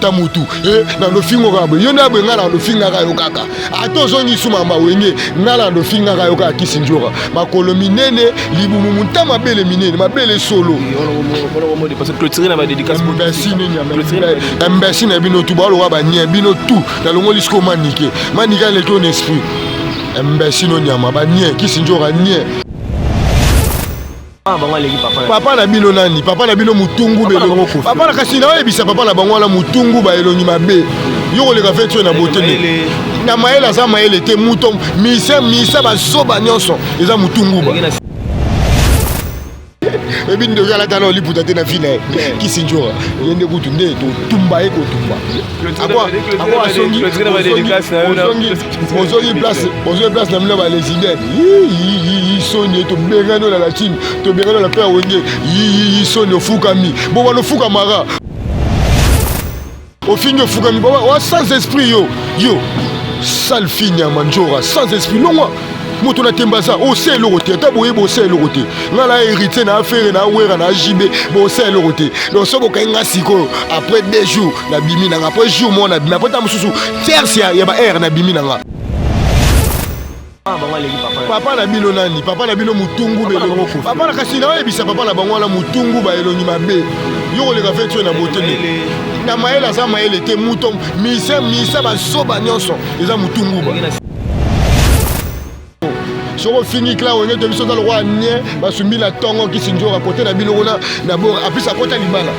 ta mutu na no fingo ka boye yona be ngala no finga ka yo kaka atozo ngi suma mawenge ngala no finga ka yo kaka kisinjora makolo minene libumu muntama bele minene mabele solo parce que clôturer na ba dédicace mbesi na bino tu balo wa ba nye bino tu na longo lisko manike le ton esprit mbesi no nyama ba nye kisinjora nye papa na bino nani papa na bino mutungu belo papa na kasi na ebisa papa na bango la mutungu ba elongi mabe yoko le café tu na botene na maela za maele te mutom misa ba soba nyonso eza mutungu ba ebi ndo kala tano liputa te na fina kisinjora yende kutu nde to tumba eko tumba akwa asongi ozongi place na mna ba lesbienne yi sonye to bengano na la chine to bengano la père wenge yi sonye ofukami bo wana ofukamara ofinyo ofukami bo wa sans esprit yo sale finya manjora sans esprit longwa moto na tembaza o se lokote ta boye bo se lokote ngala hérité na affaire na wera na jibe bo se lokote donc so boka nga siko après 2 jours na bimi na après jour mo na bimi après ta mususu tertia ya ba air na bimi na nga papa na bino nani papa na bino mutungu belo papa na kasi na ebisa papa na bango la mutungu ba elongi mabe yoko le café tu na botene na maela za maele te mutom misa ba soba nyonso eza mutungu ba soko fini kla wenge to biso talo kwa nye basumbi la tongo kisinjora côté na bino na na bor apisa kota libala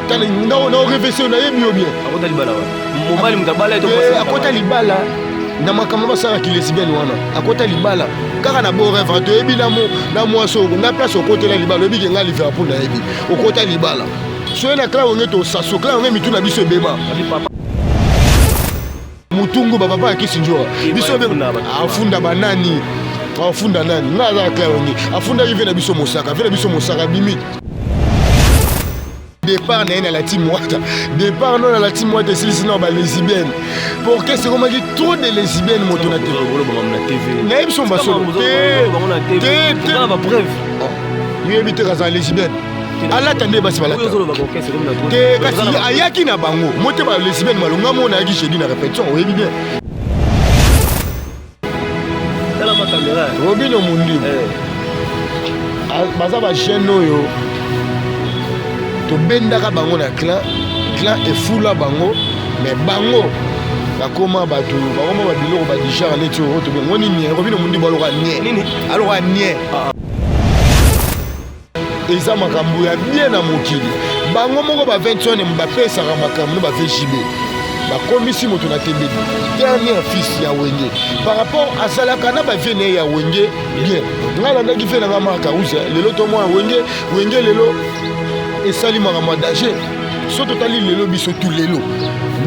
tana na réflexion na yebi bien akota libala wa mobali mutabala to akota libala na makambo basara ki lesbienne wana akota libala kaka na bor rêve to yebi na moi so na place au côté la libala yebi nga Liverpool na yebi au côté libala so na kla wenge to saso kla wenge mitu na biso beba mutungu ba papa kisinjora biso beba afunda banani afunda nani ngaza klaongi afunda rive na biso mosaka vena biso mosaka bimi départ na la team wata départ non la team wata c'est sinon ba lesbienne pour que c'est comment dit trop de lesbiennes moto na TV na biso baso te ba preuve yo ebite kaza lesbienne ala tande basi bala te kasi ayaki na bango mote ba lesbienne malonga mo na yaki jeudi na répétition oyebi bien Robino Mundi baza ba chaîne oyo to bendaka bango na clan efula bango mais bango bakoma bato bakoma babiloko badishara neti oyo to ngoni nie Robino Mundi baloka nie nini aloka nie eza makambo ya bien na mokili bango moko ba 21 mbapesaka makambo no ba VJB bakomisi moto na tembeli dernier fils ya wenge par rapport à salaka na ba vene ya wenge bien ngala ndaki fe na marka uza lelo to mo wenge lelo esali makambo danger so totali lelo biso tout lelo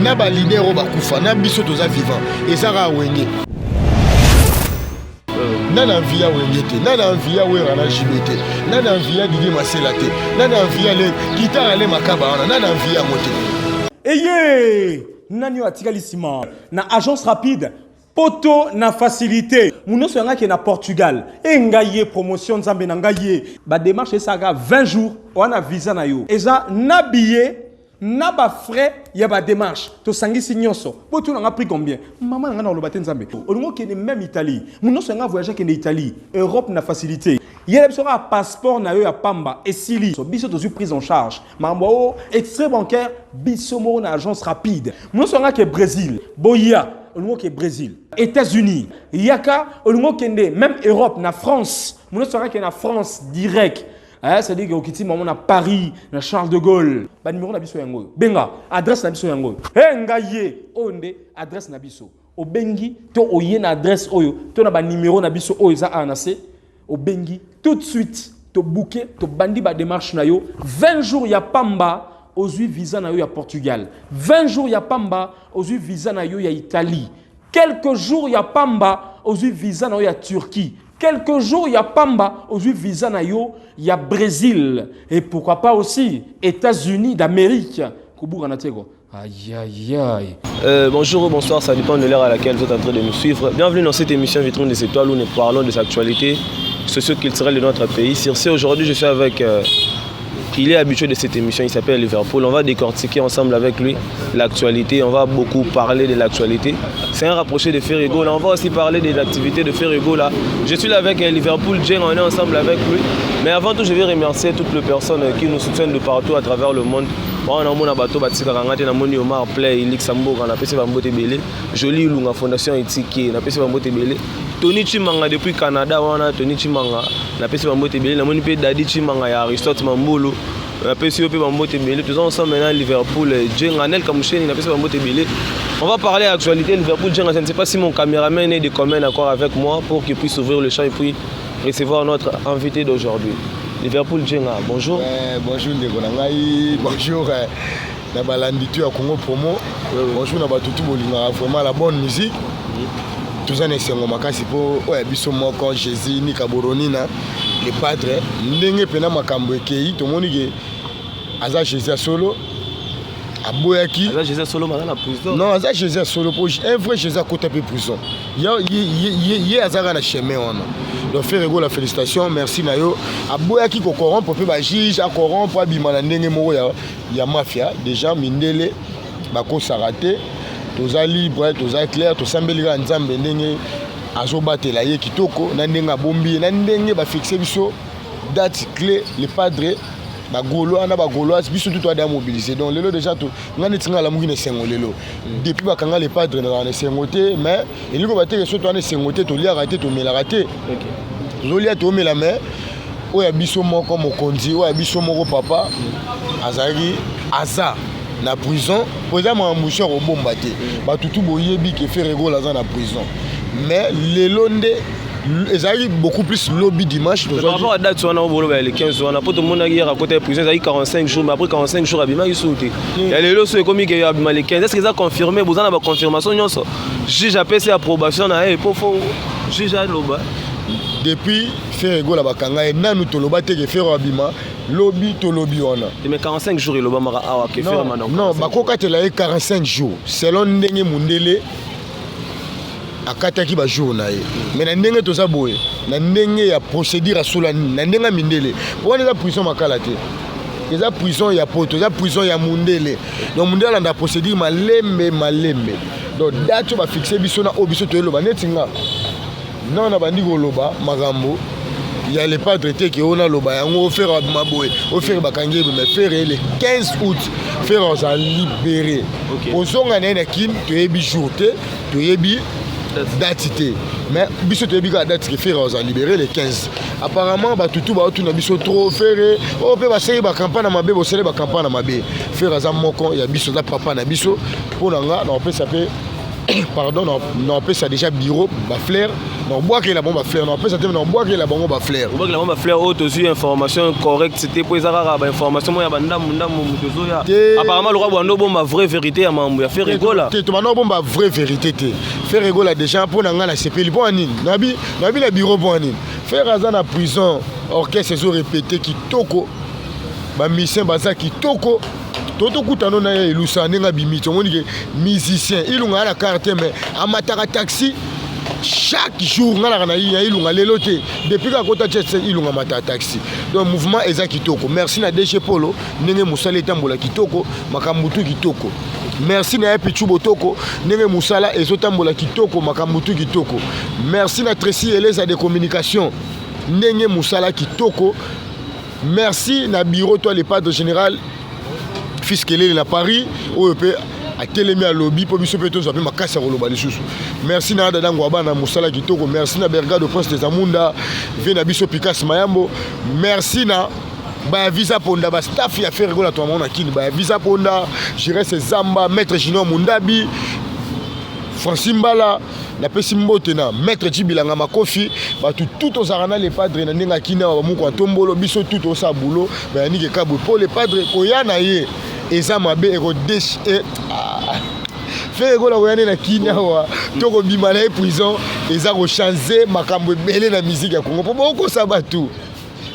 na ba leader o bakufa na biso toza vivant ezaka wenge nana via wenge te nana via wera na jibete nana via Didier Masela te nana via le guitare le makaba wana nana via mote eye nani atikalisima na agence rapide poto na facilité munoso yanga ke na Portugal engaye promotion nzambe na ngaye ba démarche saka 20 jours wana visa na yo eza na billet na ba frais ya ba démarche to sangisi nyonso poto na prix combien maman nga na lobate nzambe olingo ke même Italie munoso yanga voyager ke na Italie Europe na facilité yele sera passeport na yo ya pamba esili so biso tozu prise en charge mambo extrait bancaire biso mo na agence rapide munoso yanga ke Brésil boya olingo ke Brésil États-Unis yaka olingo kende même Europe na France munoso yanga ke na France direct. C'est-à-dire que okiti maman na Paris, na Charles de Gaulle, ba numéro na biso yango. Benga, adresse na biso yango. Ngaye, onde adresse na biso. O bengi to oye na adresse oyo, to na ba numéro na biso oyo za anase. O bengi tout de suite to booker, to bandi ba démarche na yo. 20 jours ya pamba ozui visa na yo ya Portugal. 20 jours ya pamba ozui visa na yo ya Italie. Quelques jours ya pamba ozui visa na yo ya Turquie. Quelques jours, il y a Pamba, aujourd'hui visa na yo, il y a Brésil et pourquoi pas aussi États-Unis d'Amérique. Aïe aïe aïe. Bonjour ou bonsoir, ça dépend de l'heure à laquelle vous êtes en train de nous suivre. Bienvenue dans cette émission Vitrine des Étoiles où nous parlons des actualités socio-culturelles de notre pays. Sur ce, aujourd'hui, je suis avec Il est habitué de cette émission, il s'appelle Liverpool. On va décortiquer ensemble avec lui l'actualité, on va beaucoup parler de l'actualité. C'est un rapproché de Ferrigo, là on va aussi parler des activités de Ferrigo là. Je suis là avec Liverpool Jeng, on est ensemble avec lui. Mais avant tout, je vais remercier toutes les personnes qui nous soutiennent de partout à travers le monde. On a un bateau batika kangate na moni Omar Play, Ilix Samboka, na pesi bambote belé. Jolie Lunga Fondation Itiki, na pesi bambote belé. Tony Chimanga depuis Canada, wana Tony Chimanga, na pesi bambote belé. Na moni pe Daddy Chimanga ya Aristote Mambolo. Na pesi pe bambote belé. Tous ensemble maintenant Liverpool Jeng, Anel Kamoucheni, na pesi bambote belé. On va parler de l'actualité Liverpool Jeng. Je ne sais pas si mon caméraman est de commun accord avec moi pour qu'il puisse ouvrir le champ et puis recevoir notre invité d'aujourd'hui. Liverpool Jenga, bonjour. Bonjour Ndeko Nangai, bonjour na balanditu ya Congo Promo. Bonjour na batutu bolinga vraiment la bonne musique. Tous en esengo makasi po oya biso moko Jésus ni Kaboroni na les padres ndenge pena makambo ekei to moni ke aza Jésus solo aboyaki aza Jésus solo na prison. Non, aza Jésus solo po un vrai Jésus côté pe prison. Ya azaka na chemin on. Donc Ferrigo la félicitation, merci Nayo. Aboyaki ko corrompre pe ba juge a corrompre abima na ndenge moko ya mafia déjà mindele bako sarate toza libre toza clair to sambelika nzambe ndenge azobatela ye kitoko na ndenge bombi na ndenge ba fixer biso date clé les padres ba gaulois na ba gaulois biso tout doit mobiliser donc lelo déjà to ngane tinga la mugine sengo lelo depuis ba kanga les padres na sengoté mais eliko bateke so to na sengoté to lia raté to mela raté. OK. Zolia to mela mais oya biso moko mokonzi oya biso moko papa azali aza na prison poza ma moucheur au bomba te ba tutu boyebi ke Ferrigo la za na prison mais lelo nde ezali beaucoup plus lobby dimanche. Par rapport à la date, on a les 15 jours. On a pas tout le monde qui a côté prison, ça 45 jours, mais après 45 jours, il y a sauté. Il y a les lots comme il y a les 15. Est-ce que ça a confirmé? Vous avez la confirmation? Juge a fait approbation, il faut juge à l'oba. Depuis Ferrigo la bakanga et nanu toloba te ke Ferro abima lobby to lobby on a. Mais 45 jours il loba mara awa ke Ferro maintenant. Non, bakoka te la 45 jours. Selon ndenge mundele akataki ba jour na ye mais na ndenge toza boye na ndenge ya procédure asula na ndenge mindele pour les prison makala te les prison ya poto les prison ya mundele donc mundele anda procédure malembe donc date ba fixer biso na obiso to eloba netinga non na bandi ko loba magambo il y a les padres qui on a loba yango faire maboye au faire bakange mais faire le 15 août faire on a libéré ozonga na kin to yebi jour te to yebi datité mais biso te bika date que faire aux libérer les 15 apparemment ba tutu ba tout na biso trop faire o pe ba sey ba campagne na mabe bo sele ba campagne na mabe faire za moko ya biso za papa na biso pour nga na peut ça peut pardon non peut ça déjà bureau ba flair non bois que la bombe flair non peut ça non bois que la bombe flair bois que la bombe flair auto aussi information correcte c'était pour ezara ba information mo ya banda munda mo mutozo ya apparemment le roi bondo bomba vraie vérité ya mambo ya Ferrigo là te mano bomba vraie vérité te Ferrigo là déjà pour nga na CPL pour anine nabi la bureau pour anine faire aza na prison orchestre zo répété ki toko ba mission baza ki toko toto kutano na ye ilusa nenga bimito moni ke musicien ilunga la carte mais amataka taxi chaque jour ngala na yi ilunga lelo te depuis ka kota jet ilunga mata taxi donc mouvement eza kitoko merci na DG Polo ndenge musala etambola kitoko makambutu kitoko merci na Pichu Botoko ndenge musala ezotambola kitoko makambutu kitoko merci na Tracy Eleza de communication ndenge musala kitoko merci na bureau toi les padres général fiscalé na Paris au EP a telemi à lobby pour biso peto zo ma kasa roloba lisusu merci na dada ngwaba na musala kitoko merci na Bergado Prince des Amunda vena biso Picasso Mayambo merci na ba visa ponda ba staff ya Ferrigo la to mona kini ba visa ponda j'irai ces Zamba maître Junior Mundabi Francis Mbala na pesi mbote na maître Jibilanga Makofi ba tout aux arana les padres na ndinga kina ba muko ntombolo biso tout au sa boulot ba ni ke kabwe pour les padres ko yana ye eza mabe eko desh Ferrigo la koyane na kina wa toko bima na prison eza ko changer makambo belé na musique ya Congo po boko sabatu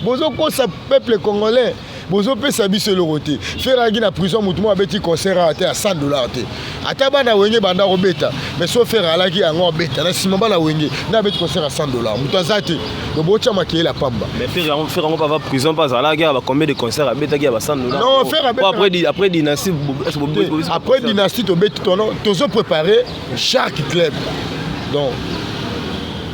bozo ko sa peuple congolais bozo pesa biso eloko te feraki na prison mutu mo abeti concert ate à $100 te ata bana wenge banda robeta mais so fer alaki yango beta na sima bana wenge na abeti concert à $100 mutu azate le bocha makeye la pamba mais fer yango pas va prison pas alaki ba combien de concerts abeta ki ba $100 non fer après dynastie après dynastie to beti tono tozo préparer chaque club donc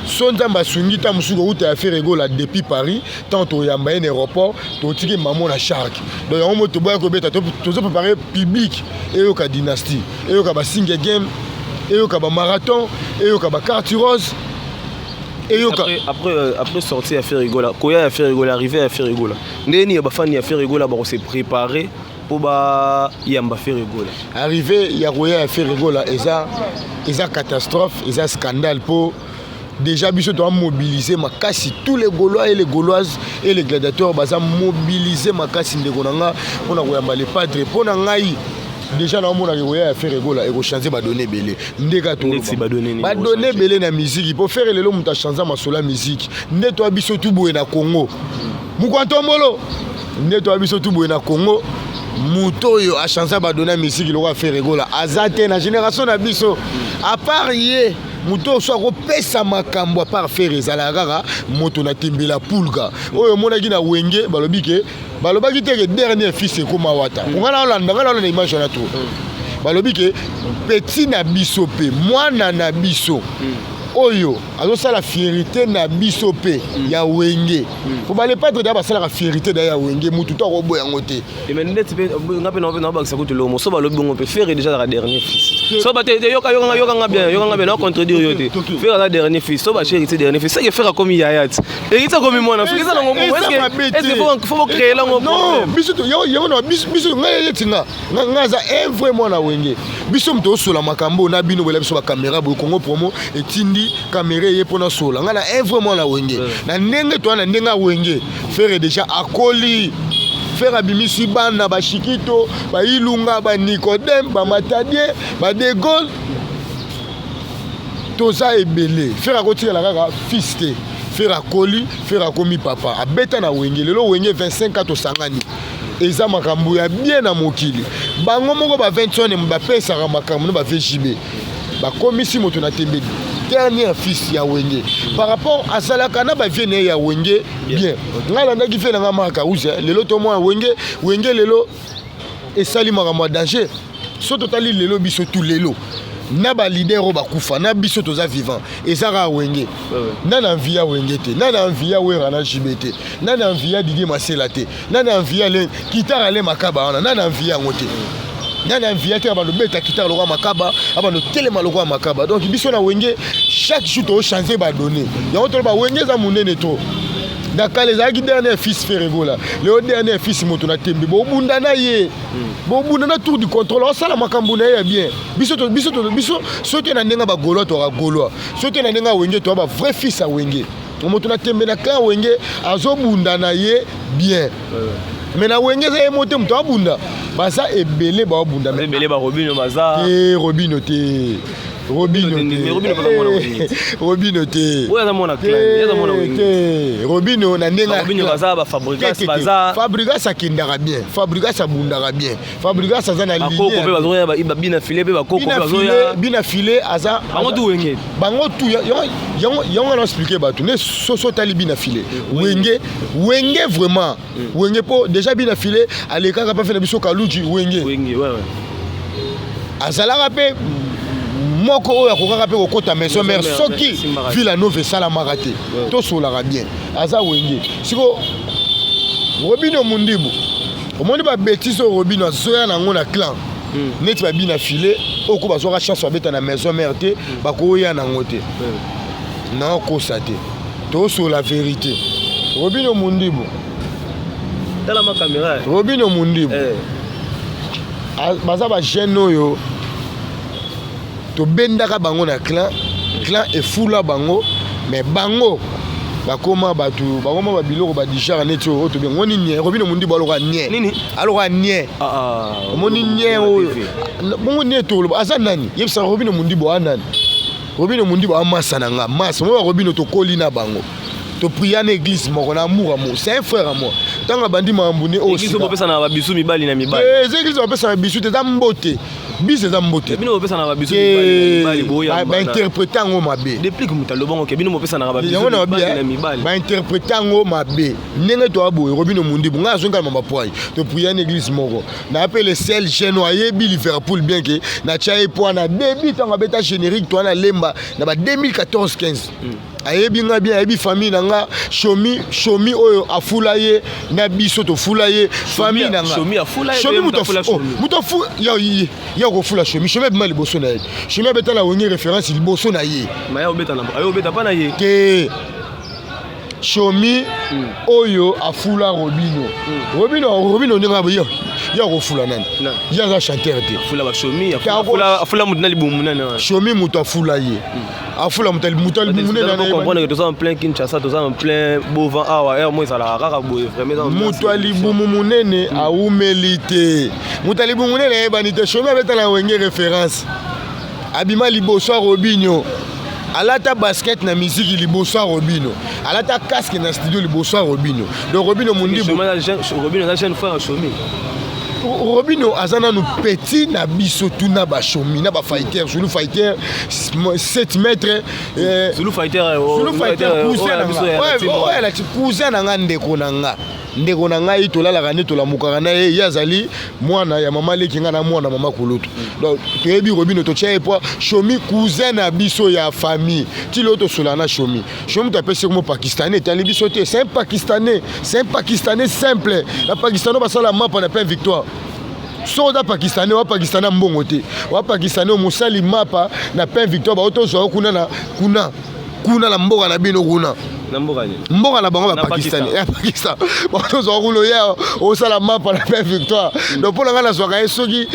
Sonzamba Sungita Musugo où tu as fait rigoler depuis Paris, tant au Yamba un aéroport, tu as tiré maman la Shark. Donc on m'a tout préparé public et au cas dynastie, et au cas single game, et au cas marathon, et au cas carte rose. Et après sortir à faire rigoler, Koya a fait rigoler, arriver à faire rigoler. Ndeni a bafani a fait rigoler, on s'est préparé pour ba Yamba faire rigoler. Arrivé, il y a Koya a fait rigoler, et ça catastrophe, et ça scandale pour déjà biso doit mobiliser ma casse tous les Gaulois et les Gauloises et les gladiateurs baza mobiliser ma casse ndekonanga on a koyamba les padres pona ngai déjà na mona koya faire rigola et ko changer ba donner belé ndeka to ba donner belé na musique pour faire lelo muta changer masola musique ndeto biso tout boye na Congo mukantombolo ndeto biso tout boye na Congo mutoyo a changer ba donner musique le va faire rigola azate na génération na biso à part yé muto so ko pesa makambo par faire ezalaka moto na timbela pulga oyo monaki na wenge balobaki te que dernier fils ko mawata ngala olanda image na to balobi ke petit na biso pe mwana na biso oyo azosala fierté na biso pe ya wenge faut bale pas de ba sala fierté da ya wenge mutu to ko boya ngote et mais ndeti pe ngape na ba sa kutu lomo so balobi ngo pe faire déjà la dernier fils so ba te yoka bien na contredire yote faire la dernier fils so ba chéri dernier fils c'est que faire comme yayat et ça comme moi na fika na ngo est-ce que faut créer là ngo non biso to yo no biso ngaye tinga ngaza vrai moi na wenge biso mto sola makambo na bino bela biso ba caméra bo Congo promo et tindi caméra ye pona sola ngana vraiment la wenge na ndenge to na ndenga wenge faire déjà akoli faire abimisi bana ba shikito ba ilunga ba Nicodème ba Matadie ba De Gaulle toza ebele faire akotira la kaka fiste faire akoli faire akomi papa abeta na wenge lelo wenge 25 ans to sangani eza makambo ya bien na mokili bango moko ba 21 mbapesa makambo ba VJB ba komisi moto na tembedi dernier fils ya wenge par rapport à salaka na ba vienne ya wenge bien ngala ndaki fe na maka uza lelo to moi wenge lelo esali makambo danger so totali lelo biso tout lelo na ba leader ba kufa na biso toza vivant ezaka wenge na na via wenge te na na via wera na jibete na na via Didier Masela te na na via le kitara le makaba na na via ngote nana envie te ba beta kitara lo makaba aba no telema lo makaba donc biso na wenge chaque jour to changer ba donner ya to ba wenge za munene to Dakar les agi dernier fils Ferregola le dernier fils moto na tembe bo bunda na ye bo bunda na tour du contrôle on sala makambo na ye bien biso sote na ndenga ba golo to golo sote na ndenga wenge to ba vrai fils a wenge moto na tembe na ka wenge azo bunda na ye bien mais na wenge za emote moto abunda baza ebele ba bunda mais ebele ba Robino maza Robino te Robino te oya za mona clan ya za mona wenge Robino na ndenga Robino baza ba Fabregas baza Fabregas akindaka bien Fabregas abundaka bien Fabregas aza na ligne ko pe bazoya ba bina filet pe ba koko bazoya bina filet aza bango tu wenge bango tu yango na expliquer bato ne soso tali bina filet wenge vraiment wenge po déjà bina filet aleka pa fait na biso kaluji wenge ouais azalaka pe moko oya kokaka pe kokota maison mère soki Villanova sala marate to solaka bien aza wenge siko Robino Mundibu omoni ba bêtise Robino azoya nango na clan neti ba bina filet oko bazoka chance babeta na maison mère te bakoya nango te na kosa te to so la vérité Robino Mundibu tala ma caméra Robino Mundibu baza ba jeune oyo to bendaka bango na clan e fula bango mais bango bakoma batu bakoma ba biloko ba dijara neti o to bien ngoni nie Robino Mundibu aloka nie nini aloka nie moni nie o bongo nie to asa nani yebisa Robino Mundibu anani Robino Mundibu amasa na nga masa mo Robino to koli na bango to prier na église moko na amour c'est un frère à moi tanga bandi mambune o sika bopesa na babisu mibali na mibali église bopesa na bisu te za mbote bise za mbote bino bopesa na babisu mibali boya ba interpréter ngo mabe depuis que muta lobongo ke bino bopesa na babisu mibali ba interpréter ngo mabe ndenge to abo Robino mundi bunga zonga mama poai to prier na église moko na appelle celle chinois yebi Liverpool bien que na chae point na début tanga beta générique to na lemba na ba 2014-15 ayebi nga bien ayebi famille nanga shomi oyo afula ye na biso to fula ye famille nanga shomi afula ye shomi muto fu ya ko fula shomi be mali boso na ye shomi beta la wongi référence il boso na ye ma ya obeta pa na ye ke shomi oyo afula Robino ninga boyo ya ko fula nani ya za chanteur te afula ba shomi afula mutna libumu nani shomi muto afula ye afula mutal munene na comprendre que tous en plein Kinshasa tous en plein Bovan awa et moi ça la raka boye vraiment mutali bumu munene a humilité mutali bumu munene banite shomi abeta la wenge référence abima liboso Robinho alata basket na musique liboso Robinho alata casque na studio liboso Robinho donc Robinho mundi Robinho na chaîne frère shomi Robinho azana nous petit na biso tuna ba shomi na ba fighter Zulu fighter 7 mètres Zulu fighter cousin na nga ndeko na ngai tolalaka ne tolamukaka na ye yazali mwana ya mama leki nga na mwana mama kulutu donc toyebi Robinho to tshie po shomi cousin na biso ya famille ti lo to solana shomi to pese comme pakistanais tali biso te c'est un pakistanais simple la pakistano basala mapa na plein victoire soda pakistanais wa pakistanais mbongo te wa pakistanais musali mapa na plein victoire ba to zo kuna la mboka na bino kuna mboka na bango ba Pakistan ya Pakistan bato zo kulo ya o sala mapa na plein victoire donc pour nga na soka soki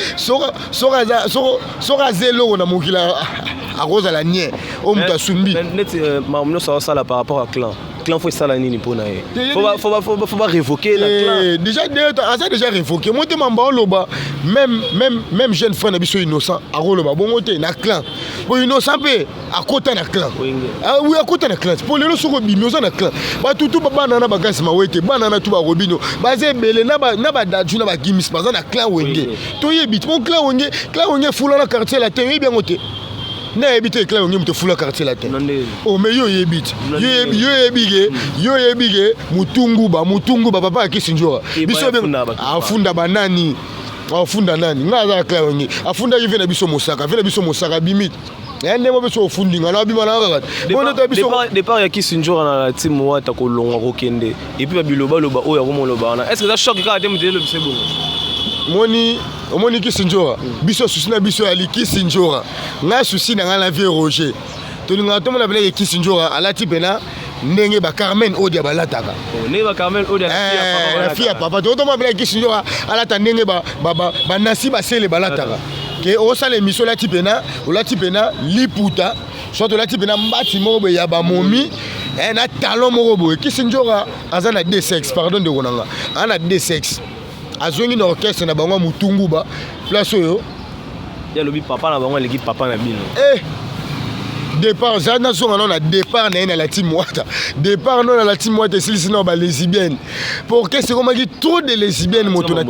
soka zelo na mokila akoza la nie o muta sumbi net mamno ça là par rapport à clan faut ça la nini pour na faut pas révoquer la clan déjà révoqué moi te mamba loba même jeune frère na biso innocent a loba bon te na clan bo innocent pe akota na clan oui akota na clan pour le soko bimioza na clan ba tutu bana na bagasi mawete bana na tu ba Robinho baze bele na ba daju na ba gimis baza na clan wenge to yebit mon clan wenge fula na quartier la terre bien ngote na ebite clan wenge muto fula quartier la terre o me yo yebit yo yebige mutungu ba papa akisinjora biso afunda banani afunda nani ngaza clan wenge afunda yive na biso mosaka bimit ende mo biso ofundinga na bima na kaka départ ya Kisinjora na la team wata ko longa ko kende et puis babiloba loba oya ko mo loba na est-ce que ça choque ka te mutelo bisebo omoni Kisinjora biso susi na biso ali Kisinjora nga susi na nga la vie Roger to ninga to mona bele Kisinjora ala tipena ndenge ba Carmen Odia balataka ne ba Carmen Odia fia papa to mona bele Kisinjora ala ta ndenge ba nasi ba sele balataka ke o sale miso la tipena liputa soit la tipena mbati mobo ya ba momi na talon mobo Kisinjora azana deux sexes pardon de konanga ana deux sexes azongi na orchestre na bango mutungu ba place oyo ya lobi papa na bango l'équipe papa na bino départ zana zonga na départ na la team wata départ na la team wata silisina ba lesbiennes pour que c'est comme qui trop de lesbiennes moto na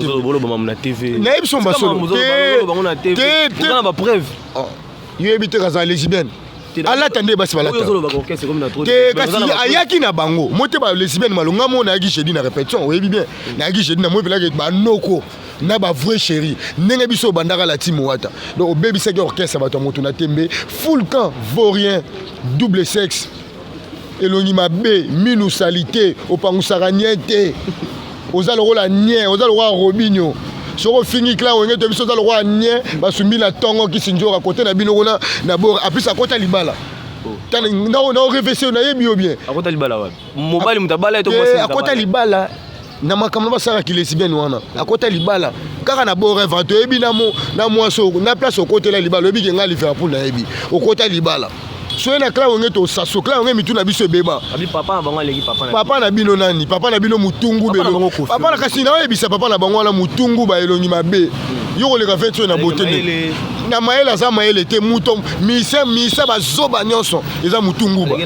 TV na ebso basolo te na ba preuve yo ebite kaza lesbienne ala tande basi balata te kasi ayaki na bango mote ba lesbienne malonga mo na yaki jeudi na répétition oyebi bien na yaki jeudi na mo pelaka ba noko na ba vrai chéri ndenge biso bandaka la team wata donc baby seki orchestre bato moto na tembe full camp vaurien double sexe elongi mabe minu salité opangusaka niente ozalo rola nie ozalo roi Robinho soko fini clan wenge to biso ozalo roi nie basumbi na tongo Kisinjora côté na bino kona na bord apisa kota libala tana na réflexion na yebi bien akota libala wa mobile mutabala to bosi akota libala na makambo basara ki lesbienne wana akota libala kaka na bo rêve to yebi na mo so na place au côté la libala yebi nga Liverpool na yebi au côté libala so na clan wenge to saso clan wenge mitu na biso beba abi papa na bango leki papa na bino nani papa na bino mutungu belo papa na kasi na yebisa papa na bango la mutungu ba elongi mabe yo ko le ka fait na beauté na maela za maela te muto misa bazoba nyonso eza mutungu ba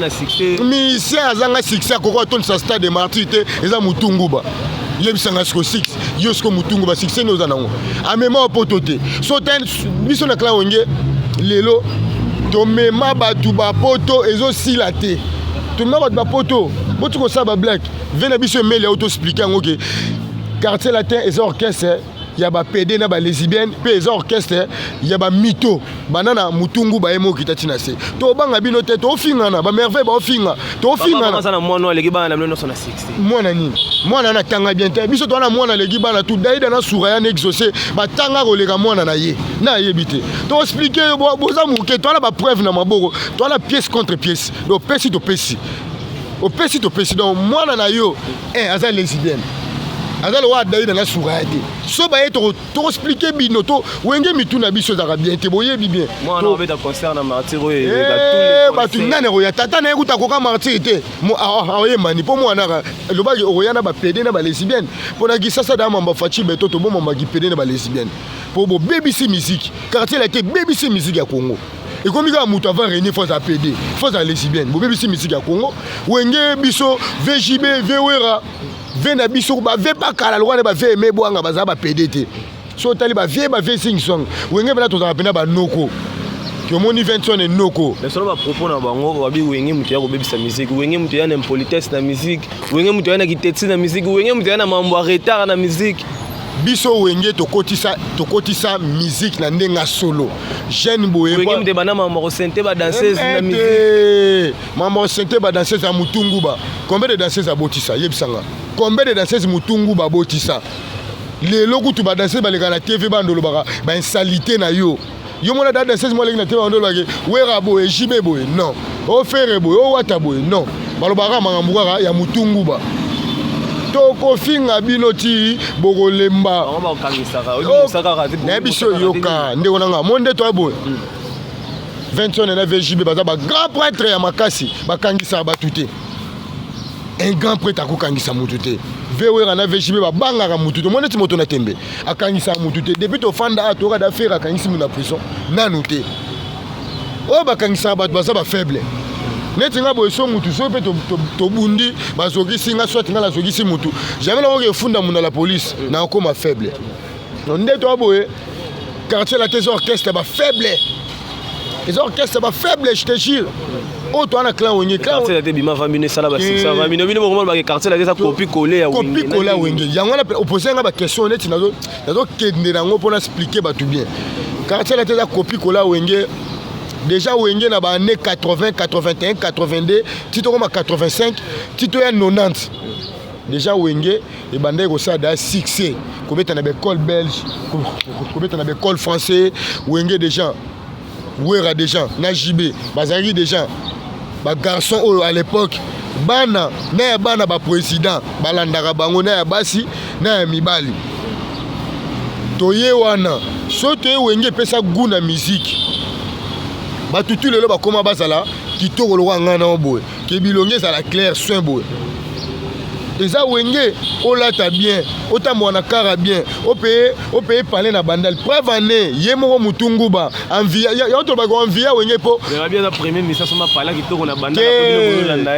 misa azanga succès koko ton sa stade de martyr te eza mutungu ba yebisanga sko 6 yo sko mutungu ba succès no zanango amema poto te so ten biso na clan wenge lelo to mema batu ba poto ezo sila te to mema batu ba poto botu ko sa ba black vena biso mele auto expliquer ngo ke quartier latin ezo orchestre ya ba PD na ba lesbienne pe ezo orchestre ya ba mito banana mutungu ba emo kitatina se to banga bino te to fingana ba merveille ba finga to fingana sana mwana leki bana mno sona 60 mwana nini mwana na tanga bien te biso to na mwana leki bana tout daida na souraya na exaucer ba tanga ko leka mwana na yebite to expliquer boza muke to na ba preuve na maboko to na pièce contre pièce do pesi to pesi o pesi to pesi donc mwana na yo aza lesbienne azalo wa daida na souraya te so ba to expliquer bino to wenge mituna biso za bien te boye bien moi on va concert na martyr et ba tu nane ro ya tata na ekuta ko ka martyr te mo oye mani po mwana lo ba oya na ba PD na ba lesbienne po na gisasa da mamba fachi beto to bo mamba gi PD na ba lesbienne po bo BBC musique quartier la te BBC musique ya Congo et comme il y a mutu avant René faut à PD faut à lesbienne bo BBC musique ya Congo wenge biso VJB VWera vena biso ba ve pa kala lwana ba ve me boanga baza ba PDT so tali ba ve sing song wenge bana to za pena ba noko que mon invention est noko mais solo ba propos na bango ba bi wenge mutu ya ko bebisa musique wenge mutu ya na impolitesse na musique wenge mutu ya na kiteti na musique wenge mutu ya na mambo retard na musique biso wenge to kotisa musique na ndenga solo jeune boye wenge mutu bana mambo sente ba danseuse na musique mambo sente ba danseuse a mutungu ba combien de danseuses a botisa yebisanga combien de danseuses mutungu ba botisa lelo kutu ba danseuse ba leka na TV bandolo ba insalité na yo mona da danseuse mo leka na TV bandolo ba ke wera boye jibe boye non o fere boye o wata boye non balobaka mangambuka ya mutungu ba toko finga bino ti bokolemba na biso yoka ndeko nanga monde to boye 21 na VJB baza ba grand prêtre ya makasi bakangisa ba tuté un grand prêtre akokangisa mutu te VWera na VJB babangaka mutu te monde ti moto na tembe akangisa mutu te depuis to fanda atoka da faire akangisi mu na prison nanu te o bakangisa ba baza ba faible neti nga boye so mutu so pe to bundi bazokisi nga soit nga la zokisi mutu jamais na ko funda mu na la police na ko ma faible nde to boye quartier la tes orchestre ba faible les orchestres ba faible je te jure o to ana clan wenge quartier la te bima vamine sala ba 600 vamine bino mo ba quartier la te sa copie coller ya wenge copie coller wenge yango na opposer nga ba question neti nazo kende nango pour expliquer ba tout bien quartier la te sa copie coller wenge déjà wenge na ba année 80 81 82 tito comme 85 tito ya 90 déjà wenge et bandai ko ça da succès kobeta na école belge kobeta na école français wenge déjà wera déjà na JB bazari déjà ba garçon à l'époque bana na bana ba président balandaka bango na ya basi na ya mibali toye wana sote wenge pesa guna musique batutu lelo bakoma bazala kitoko lo ngana boye ke bilonge za la clair soin boye eza wenge olata bien otamwana kara bien opeye parler na bandal preuve année yemo mutungu ba envia ya to ba ko envia wenge po mais bien la premier message ma parler kitoko na bandal ko landa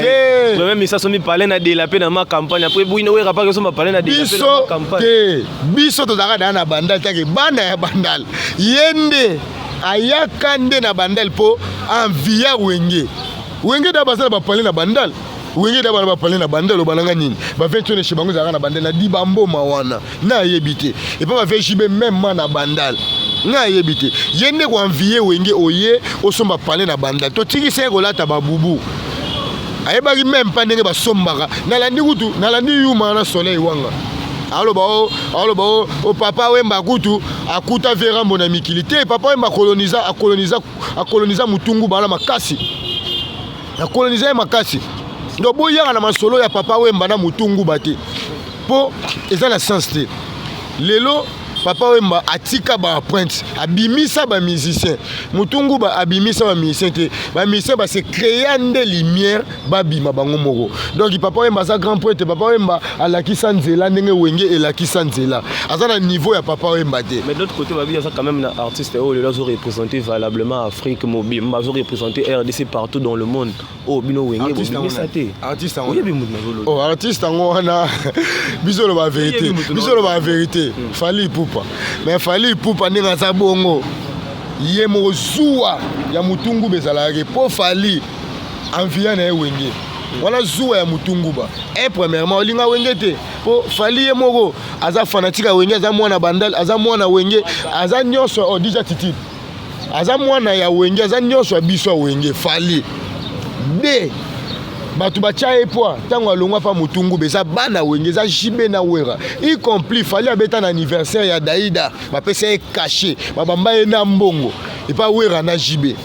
premier message mi parler na de la pe na ma campagne après bouine we rapa que so ma parler na de la pe na campagne biso to zaka na bandal take bana ya bandal yende ayaka nde na bandal po envia wenge da basala ba parler na bandal wenge da bana ba parler na bandal o bananga nini ba 21 chez bango zaka na bandal na dibambo mawana na yebite et pas ba VJB même na bandal na yebite yende ko envier wenge oye osomba parler na bandal to tiki se ko lata ba bubu ayebaki même pas ndenge ba sombaka nalandi kutu nalandi yuma na soleil wanga alo ba o papa wemba kutu akuta vera mona mikilité papa wemba coloniser mutungu bana makasi na coloniser makasi ndo boyanga na masolo ya papa wemba na mutungu bate po eza na sens te lelo Papa Wemba atika ba apprenti, abimisa ba musicien. Mutungu ba abimisa ba musicien te. Ba musicien ba se créer des lumières ba bima bango moko. Donc Papa Wemba sa grand prêtre, Papa Wemba alaki sanzela ndenge wenge elaki sanzela. Aza na niveau ya Papa Wemba te. Mais de l'autre côté, il y a quand même un artiste qui a représenté valablement Afrique, mobile, il a représenté RDC partout dans le monde. Oh, bino wenge, artiste oh, artiste wana bisolo ba vérité. Bisolo ba vérité. Fali Ipupa. Mais Fali Ipupa ndinga sa bongo. Ye mo zuwa ya mutungu bezalaki po Fali envia na wenge. Wala zuwa ya mutungu ba. Premièrement olinga wenge te. Po Fali ye moko aza fanatique wenge, aza mwana bandal, aza mwana wenge, aza nyonso o déjà titi. Aza mwana ya wenge, aza nyonso biso wenge Fali. B batu bacha epoa tango alongwa pa mutungu beza bana wenge za jibe na wera y compris Fali abeta na anniversaire ya Daïda ba pesa e caché babamba e na mbongo et pas wera na jibe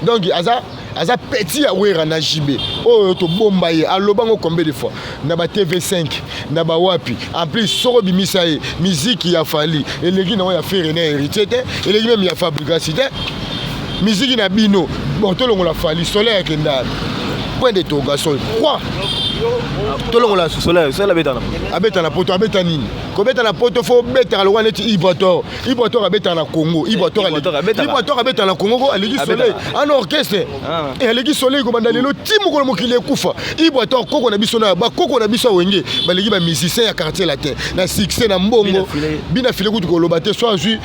donc aza petit ya wera na jibe oh to bomba ye alobango combien de fois na ba TV5 na ba wapi en plus soro bimisa ye musique ya Fali elegi na ya faire na héritier te elegi même ya fabricacité musique na bino bon to longo la Fali Soleil kenda point d'interrogation. Quoi? Tolongo la Soleil abeta na abeta na poto abeta nini? Ko beta na poto fo beta ka lwana ti Ibator abeta na Congo. Ibator abeta na Congo ko aligi Soleil en orchestre. Et aligi Soleil ko bandalelo timu ko mokile kufa. Ibator koko na biso na ba koko na biso wenge baligi ba musicien ya quartier latin na succès na mbongo bina file ko lobate soit ju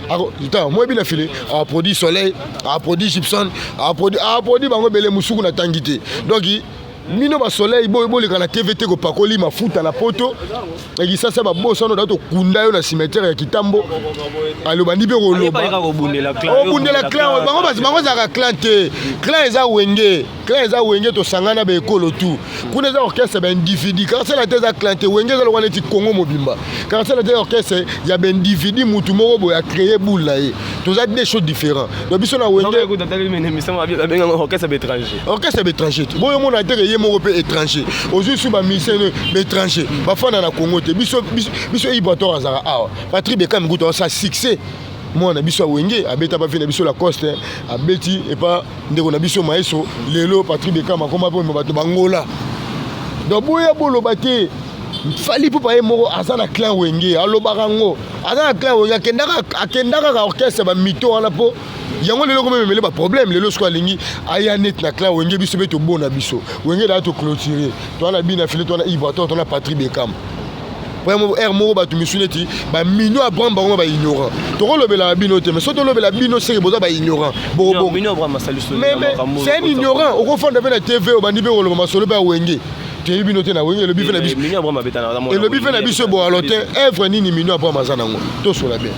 attends moi bina file a produit Soleil a produit Gibson a produit bango bele musuku na tangité. Donc mino ba Soleil bo le kana TVT ko pakoli mafuta na poto et ça ba bossa no dato kunda yo na cimetière ya Kitambo aloba ndi be ko loba o bundela clan bango za clan te clan eza wenge to sangana be ekolo tout kuna za orchestre ba individu car c'est la teza clan te wenge za lo wana ti Congo mobimba car c'est la teza orchestre ya ben individu mutu moko bo ya créer boule là to za des choses différents donc biso na wenge orchestre étranger boyo mona te mon européen étranger aujourd'hui sur ma mission étranger bafana na Congo te biso Ibator azara awa Patrick Bekam nguto sa succès moi na biso wenge abeta ba fina biso la coste abeti et pas ndeko na biso maestro lelo Patrick Bekam akoma po bato bangola donc boya bolo bate Fali Ipupa moko azana clan wenge alobarango azana clan wenge akendaka ka orchestre ba mito wana po yango lelo comme memele ba problème lelo sko alingi aya net na clan wenge biso beto bona biso wenge da to clôturer to na bina file to na Ibator to na Patrick Bekam vraiment moko ba tu misuneti ba mino abran bango ba ignorant to lobela bino te mais so to lobela bino c'est boza ba ignorant bon mino abran masali mais c'est un ignorant au confond de la TV au bandi be ko lo masolo ba wenge te bino te na wenge le bife na biso mino abran mabeta na et le bife na biso bo alotin œuvre nini mino abran mazana ngo to sola bien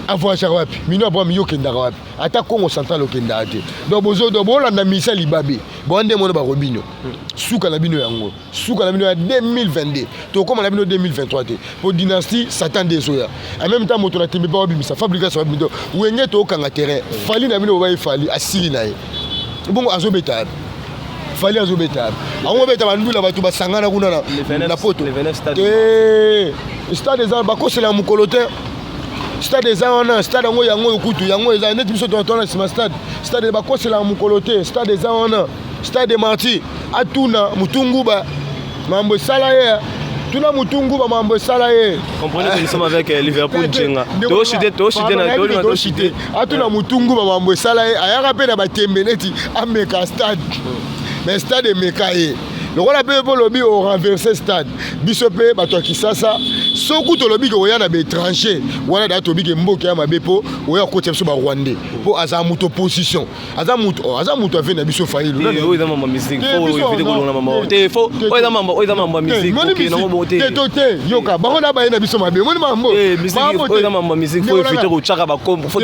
avoir wapi mino abra miyo kenda wapi ata Congo central okenda ate donc bozo do bolanda misa libabe bonde mona ba robino suka na bino yango suka na bino ya 2022 to comme na bino 2023 te pour dynastie Satan desoya en même temps moto na tembe ba obimisa fabrication bino wenge to kanga terrain Fali na bino ba Fali asili na ye bongo azobeta Fali azobeta ango beta bandula batu basangana kuna na poto stade des ba ko c'est la mukolote stade eza wana stade yango yokutu yango eza net biso tona sima stade bakosela mukolote stade eza wana stade Marti atuna mutunguba mambo esala ye tuna mutunguba mambo esala ye comprenez que nous sommes avec Liverpool Tchenga atuna mutunguba mambo esala ye ayaka pe na batembe neti ameka stade mais stade emeka ye lokola pe lobi au renverser stade biso pe bato kisasa soku to lobi ko yana be étranger wana da to bi ke mboka ya mabepo oya kotia biso ba Rwandais po azamuto position azamuto ave na biso failo na oyo za mama musique fo éviter ko lona mama te fo oyo za mama musique ko na mo te te yoka bango na ba na biso mabe moni mambo oyo za mama musique fo éviter ko chaka ba kombo fo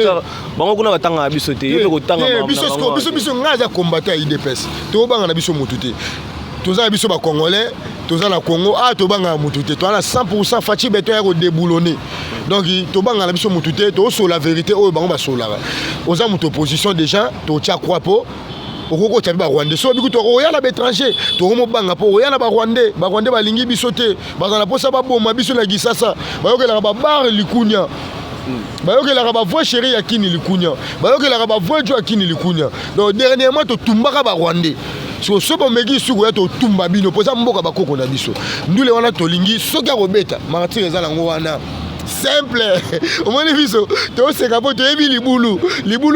bango kuna batanga biso te yo ko tanga biso ngaza combattre IDPS to banga na biso mutu te toza biso ba congolais toza na Congo to banga mutu te to na 100% Fachi beto ya ko déboulonner donc to banga na biso mutu te to so la vérité o bango ba sola oza mutu opposition déjà to tia croix po okoko tabi ba Rwandais so biku to oya na étranger to mo banga po oya na ba Rwandais balingi bisote bazana posa ba boma biso na gisasa bayokela ba bar likunya bayokela ba voix chérie ya kini likunya bayokela ba voix jo kini likunya donc dernièrement to tumbaka ba Rwandais so bomeki suku ya to tumba bino posa mboka bakoko na biso ndule wana tolingi soki akobeta martyr eza nango wana simple omoni biso toseka po toyebi libulu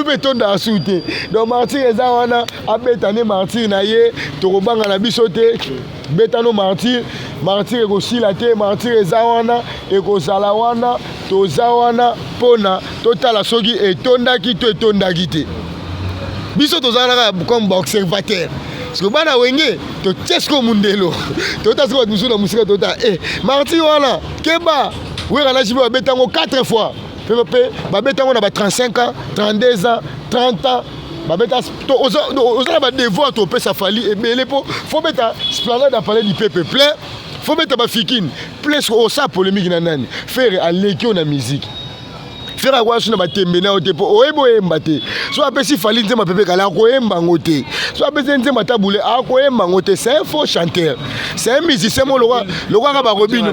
mpe tonda asu te donc martyr eza wana abeta ne martyr na ye tokobanga na biso te betano martyr ekosila te martyr eza wana ekozala wana toza wana mpona totala soki etondaki to etondaki te biso tozalaka comme baobservateur parce que bana wenge to tiesko mundelo tota siko musu na musika tota martyr wana keba wera na jibo babetango 4 fois pepe babetango na ba 35 ans 32 ans 30 ans babeta to oza ba devoir to pesa fali ebele po faut beta esplanade à parler du peuple plein faut beta ba fikine plus au sa polémique na nani faire aleki na musique faire quoi sur na tembe na ote po oyebo emba te so apesi fali nzema pepe kala ko emba ngote so apesi nzema tabule a ko emba ngote c'est un faux chanteur c'est un musicien mo lo ka ba robino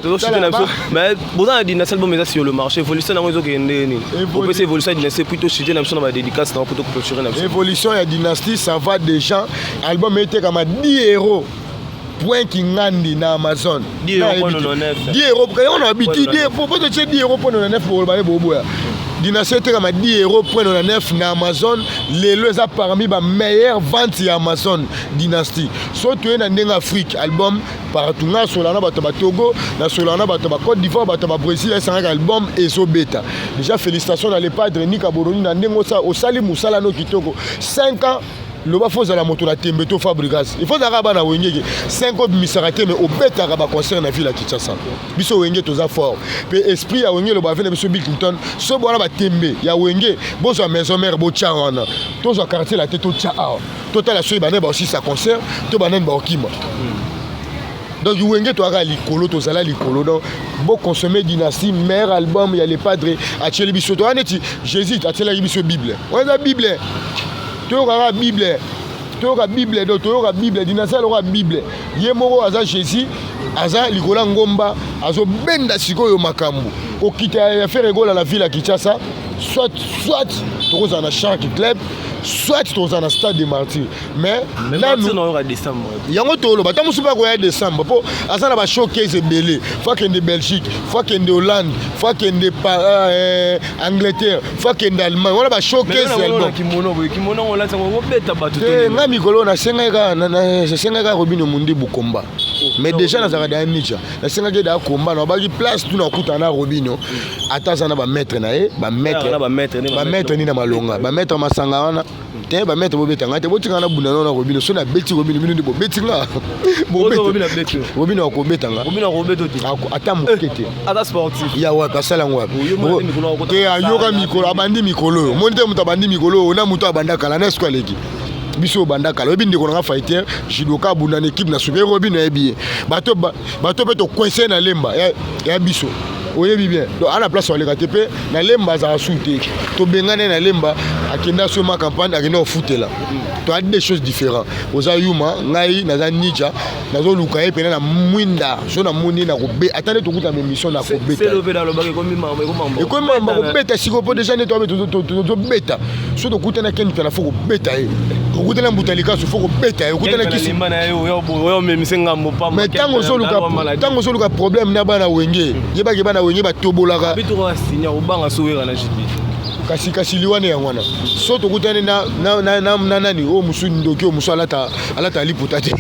mais boza na dina album eza sur le marché évolution na ngo ezokende ni on peut évolution dynastie plutôt studio na biso na ba dédicace na plutôt clôturer na biso évolution ya dynastie ça va déjà album était comme 10 euros point kingandi na Amazon 10 euros parce qu'on a habitué 10 euros pour te dire 10 euros pour 99 pour le bobo Dynastie était comme 10 euros pour 99 na Amazon les a parmi les meilleures ventes à Amazon Dynastie surtout en Afrique album partout na solana bato ba Togo na solana bato ba Côte d'Ivoire bato ba Brésil c'est un album ezo beta déjà félicitations dans les padres Nika Boroni na ndengo sa osali musala no kitoko 5 ans le bas faut la moto la tembeto Fabregas il faut d'araba na wengeke 5 ans misarate mais au beta ba concert na ville à Kinshasa biso wenge toza fort pe esprit ya wenge le ba vena biso Bill Clinton so bona ba tembe ya wenge bozo maison mère bo tcha wana tozo quartier la tête tcha total la so ba ne ba aussi sa concert to ba nen ba okima donc wenge to aga likolo to zala likolo donc bon consommer dynastie meilleur album il y a les padres a tcheli biso to aneti Jésus a tcheli biso Bible on a Bible toyoka Bible do toyoka Bible dynastie loka Bible ye moko aza Jésus aza likola ngomba azo benda sikoyo makambo okita ya faire egola la ville ya Kinshasa soit tokoza na chaque club soit toza na stade de martyr mais là nous on aura décembre yango tolo bata musuba ko ya décembre po asa na ba showcase belé fois que de Belgique fois que de Hollande fois que de Angleterre fois que d'Allemagne on a ba showcase album kimono on la sango beta ba tout nga mikolo na senga Robino Mundi Bukomba mais déjà na zaka da nicha na senga ke da komba na ba ki place tout na kuta na Robino ataza na ba maître na e ba maître ni na malonga ba maître masanga wana te ba maître bo betanga te botinga na bunda na Robino so na beti Robino mino bo betinga bo beti Robino ko betanga Robino ko beto te ata mokete ata sportif ya wa kasala ngwa te ayoka mikolo abandi mikolo monte muta bandi mikolo na muto abanda kala na eskwaleki biso banda kala obi ndeko na fighter judoka bunda na équipe na super Robino ebi bato pe to coincer na lemba ya biso oyebi bien donc à la place on les KTP na lemba za souté to bengane na lemba akenda so ma campagne akenda au foot là to a des choses différentes oza yuma ngai na za nicha na zo luka e pena na mwinda so na moni na ko be attendez to kuta mission na ko beta c'est levé dans le bac comme mambo et comme mambo beta siko po déjà ne to beta so to kuta na ken pena foko beta e ko kuta na mutalika so foko beta e kuta na kisi yo même senga mo pa mais tango so luka problème na bana wenge yeba ke bana wenge ba tobolaka bitu ko signa obanga so wera na jibi kasi liwane ya wana so to kutane na nani o musu ndoki o musu alata liputa te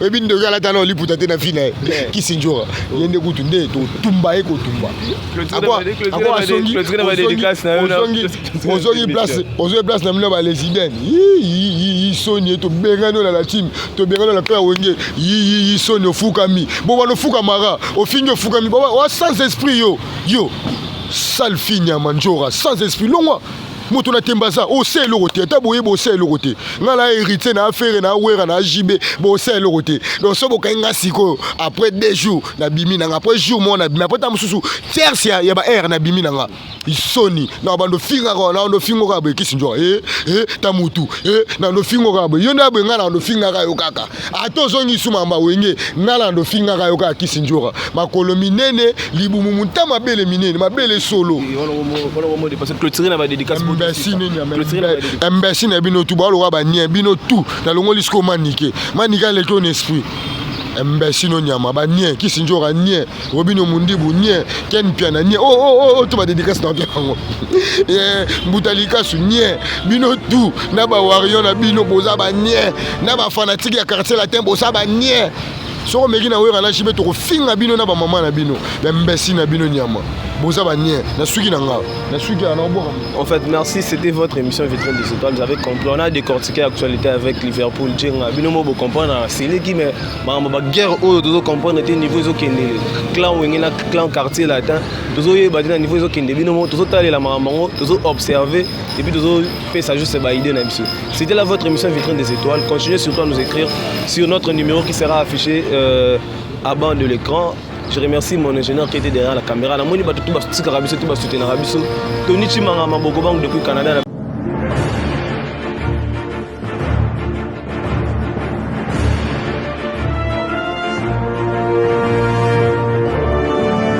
webi ndoki alata na liputa te na fina kisinjora yende kutu nde to tumba eko tumba akwa osongi place na mino ba resident yi soni to bengano na la team to bengano la père wenge yi soni ofukami bo wana ofukamara ofingi ofukami bo wa sans esprit yo sale fille à Manjora sans esprit longwa moto na tembaza ose eloko te ata boye bose eloko te nga na hérité na affaire na wera na jibe bose eloko te donc so bokai nga siko après 2 jours na bimi na nga après jour mo na bimi après ta mususu tierce ya ba air na bimi na nga isoni na bando finga ko na ndo fingo ka be kisinjo ta mutu na ndo fingo ka be yonda be nga na ndo finga ka yo kaka ato zongi suma mba wenge nga na ndo finga ka yo kaka kisinjo makolo minene libumu mutama bele minene mabele solo mbesi na bino tu balo ba nie bino tu na longo lisko manike le ton esprit mbesi no nyama ba nie kisinjora nie robino mundibu nie ken piana nie to ba dédicace na yango mbutalika su nie bino tu na ba wario na bino boza ba nie na ba fanatique ya quartier latin boza ba nie soko meki na wera na chibe to finga bino na ba mama na bino mbesi na bino nyama boza ba nie na suki na nga na suki na boka. En fait, merci, c'était votre émission Vitrine des Étoiles. Vous avez compris, on a décortiqué l'actualité avec Liverpool. Binomo bo comprendre, c'est lui qui mais ma guerre au dozo comprendre était niveau zo kende. Clan wengena clan quartier latin. Dozo ye badina niveau zo kende. Binomo dozo tali la mamango, dozo observer et puis dozo fait ça juste ba idée na biso. C'était là votre émission Vitrine des Étoiles. Continuez surtout à nous écrire sur notre numéro qui sera affiché à bas de l'écran. Je remercie mon ingénieur qui était derrière la caméra. La moni ba tout ba soutenir Rabiso. Tony Chimanga Maboko Bank depuis Canada.